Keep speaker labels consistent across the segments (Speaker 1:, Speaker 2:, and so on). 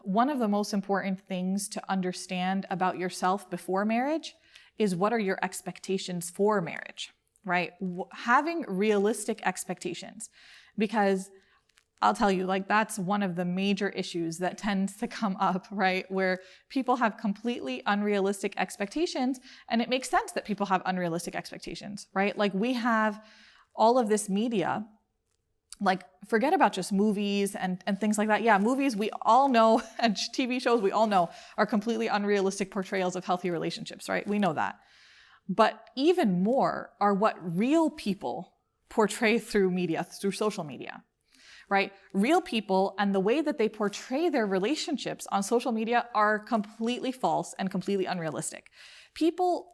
Speaker 1: one of the most important things to understand about yourself before marriage is what are your expectations for marriage, right? Having realistic expectations, because I'll tell you, like, that's one of the major issues that tends to come up, right? Where people have completely unrealistic expectations, and it makes sense that people have unrealistic expectations, right? Like, we have all of this media, like, forget about just movies and things like that. Yeah, movies, we all know, and TV shows, we all know, are completely unrealistic portrayals of healthy relationships, right? We know that. But even more are what real people portray through media, through social media. Right? Real people and the way that they portray their relationships on social media are completely false and completely unrealistic. People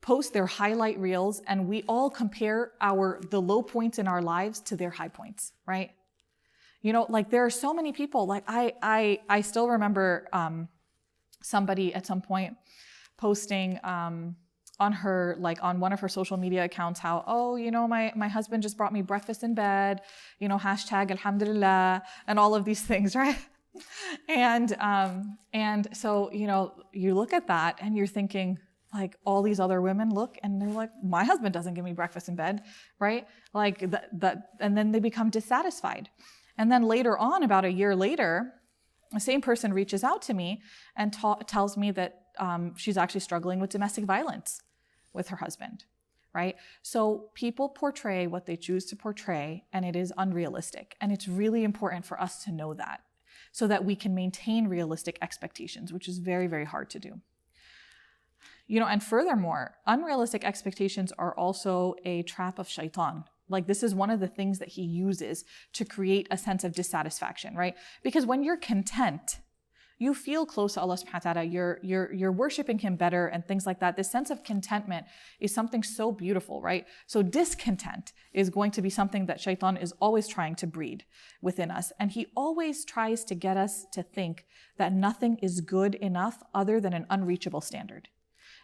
Speaker 1: post their highlight reels and we all compare the low points in our lives to their high points, right? You know, like, there are so many people, like, I still remember somebody at some point posting on one of her social media accounts, how, oh, you know, my husband just brought me breakfast in bed, you know, hashtag alhamdulillah, and all of these things, right? And so, you know, you look at that and you're thinking, like, all these other women look and they're like, my husband doesn't give me breakfast in bed, right? Like that, and then they become dissatisfied. And then later on, about a year later, the same person reaches out to me and tells me that she's actually struggling with domestic violence with her husband, right? So people portray what they choose to portray, and it is unrealistic. And it's really important for us to know that so that we can maintain realistic expectations, which is very, very hard to do. You know, and furthermore, unrealistic expectations are also a trap of shaitan. Like, this is one of the things that he uses to create a sense of dissatisfaction, right? Because when you're content, you feel close to Allah subhanahu wa ta'ala, you're worshiping him better and things like that. This sense of contentment is something so beautiful, right? So discontent is going to be something that shaitan is always trying to breed within us. And he always tries to get us to think that nothing is good enough other than an unreachable standard.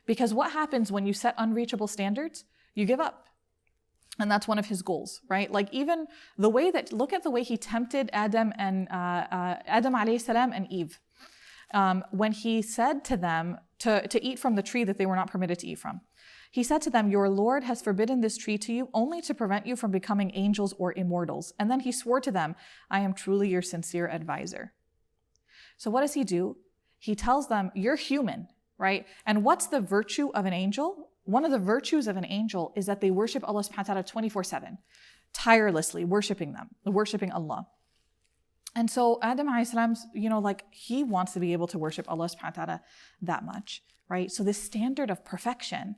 Speaker 1: Because what happens when you set unreachable standards? You give up. And that's one of his goals, right? Like, even the way that, look at the way he tempted Adam alayhi salam and Eve. When he said to them to eat from the tree that they were not permitted to eat from. He said to them, your Lord has forbidden this tree to you only to prevent you from becoming angels or immortals. And then he swore to them, I am truly your sincere advisor. So what does he do? He tells them, you're human, right? And what's the virtue of an angel? One of the virtues of an angel is that they worship Allah subhanahu wa ta'ala 24/7, tirelessly worshiping Allah. And so Adam alayhi salam's, you know, like, he wants to be able to worship Allah subhanahu wa ta'ala that much, right? So this standard of perfection,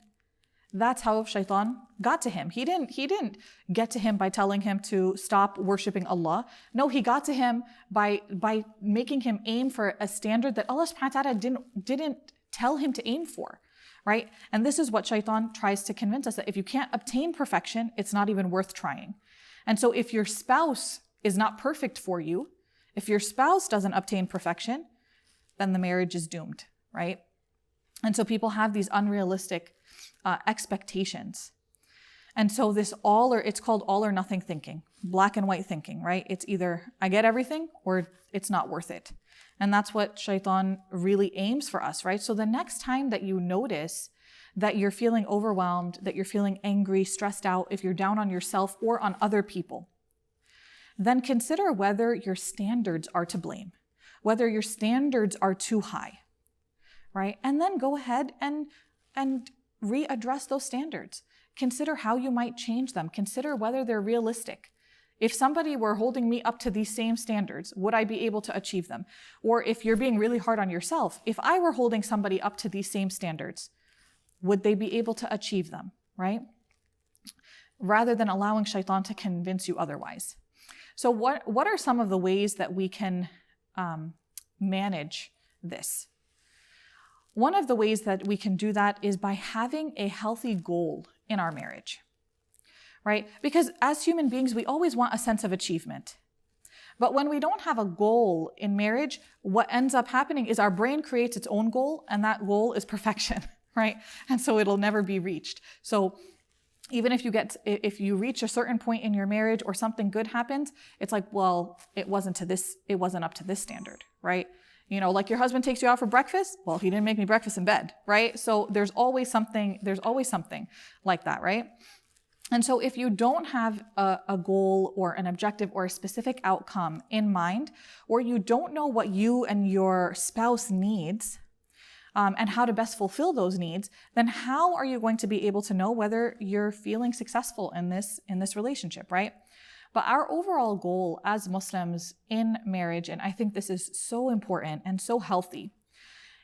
Speaker 1: that's how shaitan got to him. He didn't get to him by telling him to stop worshiping Allah. No, he got to him by making him aim for a standard that Allah subhanahu wa ta'ala didn't tell him to aim for, right? And this is what shaitan tries to convince us, that if you can't obtain perfection, it's not even worth trying. And so if your spouse is not perfect for you, if your spouse doesn't obtain perfection, then the marriage is doomed, right? And so people have these unrealistic expectations. And so it's called all or nothing thinking, black and white thinking, right? It's either I get everything or it's not worth it. And that's what shaitan really aims for us, right? So the next time that you notice that you're feeling overwhelmed, that you're feeling angry, stressed out, if you're down on yourself or on other people, then consider whether your standards are to blame, whether your standards are too high, right? And then go ahead and readdress those standards. Consider how you might change them. Consider whether they're realistic. If somebody were holding me up to these same standards, would I be able to achieve them? Or if you're being really hard on yourself, if I were holding somebody up to these same standards, would they be able to achieve them, right? Rather than allowing shaitan to convince you otherwise. So what are some of the ways that we can manage this? One of the ways that we can do that is by having a healthy goal in our marriage, right? Because as human beings, we always want a sense of achievement. But when we don't have a goal in marriage, what ends up happening is our brain creates its own goal, and that goal is perfection, right? And so it'll never be reached. So even if you reach a certain point in your marriage or something good happens, it's like, well, it wasn't up to this standard, right? Like your husband takes you out for breakfast. Well, he didn't make me breakfast in bed, right? So there's always something like that, right? And so if you don't have a goal or an objective or a specific outcome in mind, or you don't know what you and your spouse needs, and how to best fulfill those needs, then how are you going to be able to know whether you're feeling successful in this relationship, right? But our overall goal as Muslims in marriage, and I think this is so important and so healthy,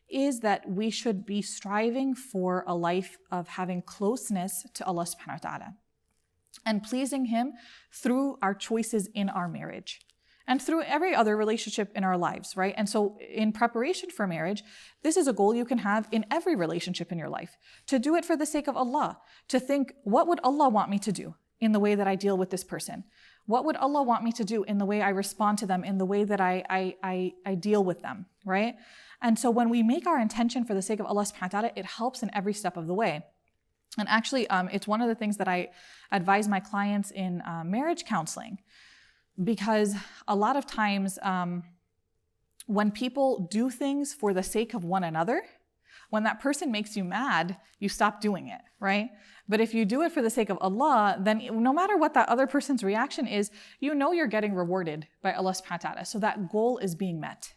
Speaker 1: is that we should be striving for a life of having closeness to Allah subhanahu wa ta'ala and pleasing Him through our choices in our marriage and through every other relationship in our lives, right? And so in preparation for marriage, this is a goal you can have in every relationship in your life, to do it for the sake of Allah, to think, what would Allah want me to do in the way that I deal with this person? What would Allah want me to do in the way I respond to them, in the way that I deal with them, right? And so when we make our intention for the sake of Allah subhanahu wa ta'ala, it helps in every step of the way. And actually, it's one of the things that I advise my clients in marriage counseling, because a lot of times when people do things for the sake of one another, when that person makes you mad, you stop doing it, right? But if you do it for the sake of Allah, then no matter what that other person's reaction is, you're getting rewarded by Allah subhanahu wa ta'ala. So that goal is being met,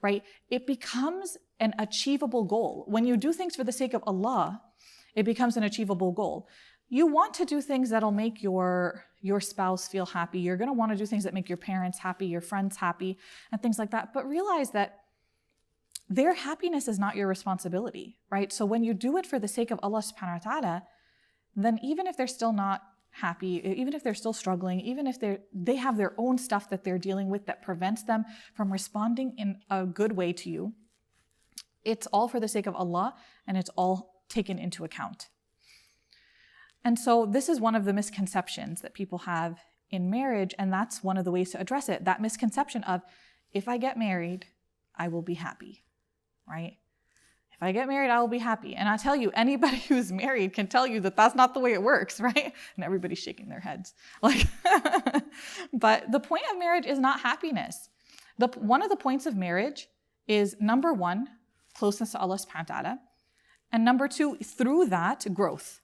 Speaker 1: right? It becomes an achievable goal. When you do things for the sake of Allah, it becomes an achievable goal. You want to do things that'll make your spouse feel happy. You're going to want to do things that make your parents happy, your friends happy, and things like that. But realize that their happiness is not your responsibility, right? So when you do it for the sake of Allah subhanahu wa ta'ala, then even if they're still not happy, even if they're still struggling, even if they have their own stuff that they're dealing with that prevents them from responding in a good way to you, it's all for the sake of Allah, and it's all taken into account. And so this is one of the misconceptions that people have in marriage, and that's one of the ways to address it. That misconception of, if I get married, I will be happy, right? If I get married, I will be happy. And I tell you, anybody who's married can tell you that that's not the way it works, right? And everybody's shaking their heads. But the point of marriage is not happiness. One of the points of marriage is, number one, closeness to Allah subhanahu wa ta'ala. And number two, through that, growth.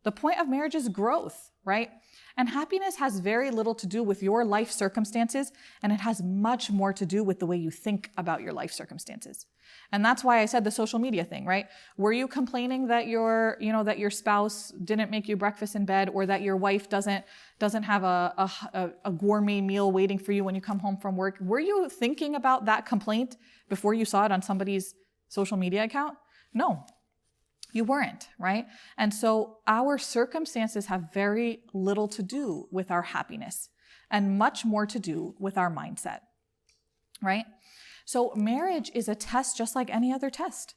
Speaker 1: The point of marriage is growth, right? And happiness has very little to do with your life circumstances, and it has much more to do with the way you think about your life circumstances. And that's why I said the social media thing, right? Were you complaining that your spouse didn't make you breakfast in bed, or that your wife doesn't have a gourmet meal waiting for you when you come home from work? Were you thinking about that complaint before you saw it on somebody's social media account? No. You weren't, right? And so our circumstances have very little to do with our happiness and much more to do with our mindset, right? So marriage is a test just like any other test.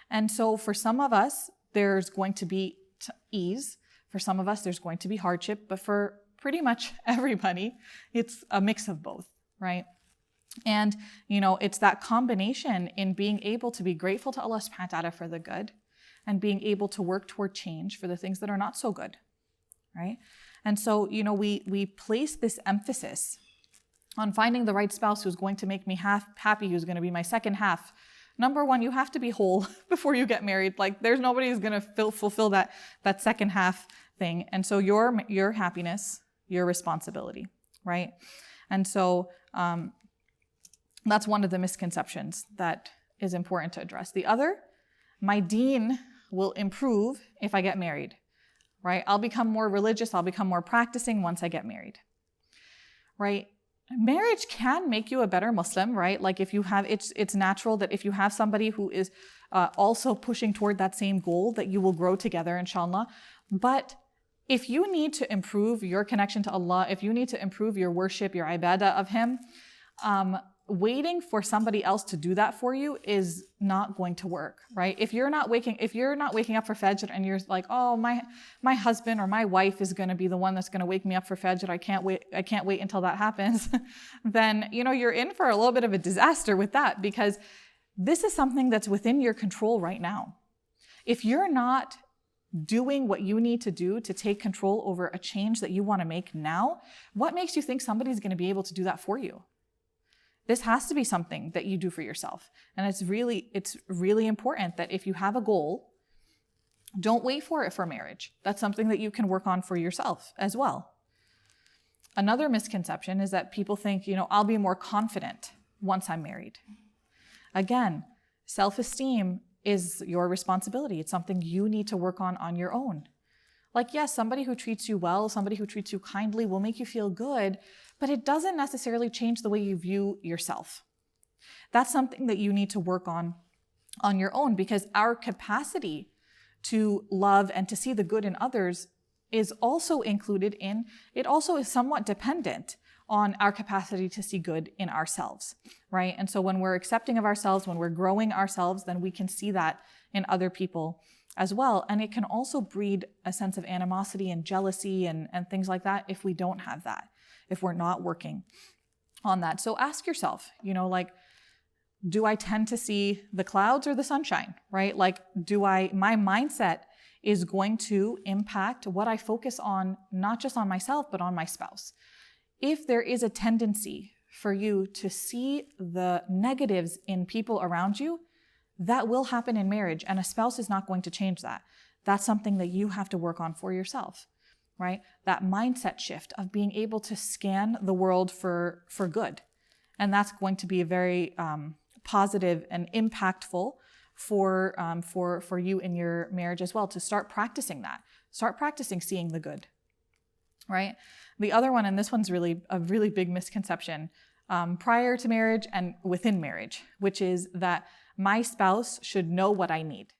Speaker 1: And so for some of us, there's going to be ease. For some of us, there's going to be hardship. But for pretty much everybody, it's a mix of both, right? And, it's that combination in being able to be grateful to Allah subhanahu wa ta'ala for the good and being able to work toward change for the things that are not so good, right? And so, we place this emphasis on finding the right spouse who's going to make me happy, who's going to be my second half. Number one, you have to be whole before you get married. There's nobody who's going to fulfill that second half thing. And so your happiness, your responsibility, right? And so, that's one of the misconceptions that is important to address. The other, my deen will improve if I get married, right? I'll become more religious, I'll become more practicing once I get married, right? Marriage can make you a better Muslim, right? If you have, it's natural that if you have somebody who is also pushing toward that same goal, that you will grow together, inshallah. But if you need to improve your connection to Allah, if you need to improve your worship, your ibadah of Him, waiting for somebody else to do that for you is not going to work, right? If you're not waking up for Fajr and you're like, oh, my husband or my wife is going to be the one that's going to wake me up for Fajr, I can't wait until that happens, then you're in for a little bit of a disaster with that, because this is something that's within your control right now. If you're not doing what you need to do to take control over a change that you want to make now, what makes you think somebody's going to be able to do that for you? This has to be something that you do for yourself. And it's really important that if you have a goal, don't wait for it for marriage. That's something that you can work on for yourself as well. Another misconception is that people think, I'll be more confident once I'm married. Again, self-esteem is your responsibility. It's something you need to work on your own. Like, yes, somebody who treats you well, somebody who treats you kindly will make you feel good, but it doesn't necessarily change the way you view yourself. That's something that you need to work on your own, because our capacity to love and to see the good in others is also included in, it also is somewhat dependent on our capacity to see good in ourselves, right? And so when we're accepting of ourselves, when we're growing ourselves, then we can see that in other people as well. And it can also breed a sense of animosity and jealousy and things like that if we don't have that, if we're not working on that. So ask yourself, do I tend to see the clouds or the sunshine, right? Like, my mindset is going to impact what I focus on, not just on myself, but on my spouse. If there is a tendency for you to see the negatives in people around you, that will happen in marriage, and a spouse is not going to change that. That's something that you have to work on for yourself, right? That mindset shift of being able to scan the world for good. And that's going to be very positive and impactful for you in your marriage as well, to start practicing that. Start practicing seeing the good, right? The other one, and this one's really a really big misconception, prior to marriage and within marriage, which is that my spouse should know what I need.